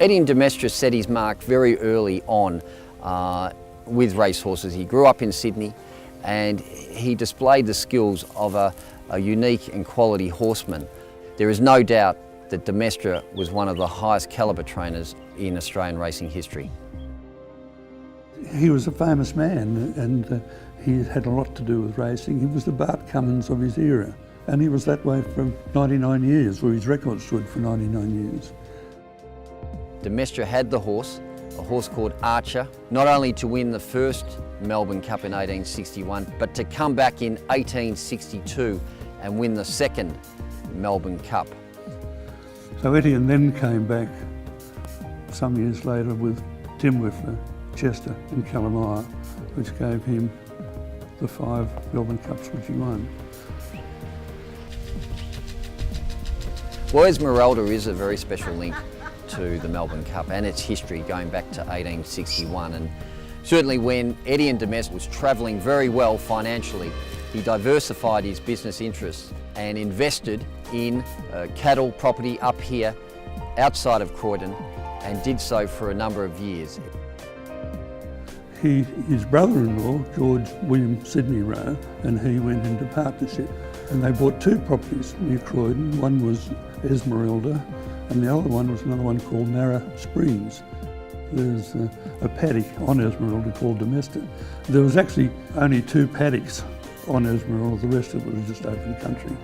Etienne de Mestre set his mark very early on with racehorses. He grew up in Sydney and he displayed the skills of a unique and quality horseman. There is no doubt that de Mestre was one of the highest calibre trainers in Australian racing history. He was a famous man and he had a lot to do with racing. He was the Bart Cummings of his era, and he was that way for 99 years, or his record stood for 99 years. De Mestre had the horse, a horse called Archer, not only to win the first Melbourne Cup in 1861, but to come back in 1862 and win the second Melbourne Cup. So Etienne then came back some years later with Tim Whiffler, Chester and Calamire, which gave him the 5 Melbourne Cups which he won. Well, Esmeralda is a very special link to the Melbourne Cup and its history going back to 1861, and certainly when Etienne de Mestre was travelling very well financially, he diversified his business interests and invested in cattle property up here outside of Croydon, and did so for a number of years. His brother-in-law, George William Sidney Rowe, and he went into partnership, and they bought 2 properties near Croydon. One was Esmeralda and the other one was another one called Narra Springs. There's a paddock on Esmeralda called de Mestre. There was actually only 2 paddocks on Esmeralda, the rest of it was just open country.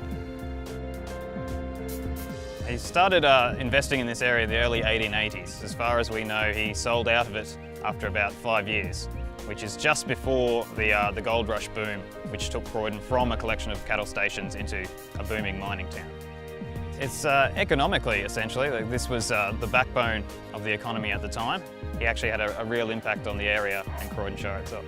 He started investing in this area in the early 1880s. As far as we know, he sold out of it after about 5 years, which is just before the gold rush boom, which took Croydon from a collection of cattle stations into a booming mining town. It's economically, essentially, this was the backbone of the economy at the time. He actually had a real impact on the area and Croydon Shire itself.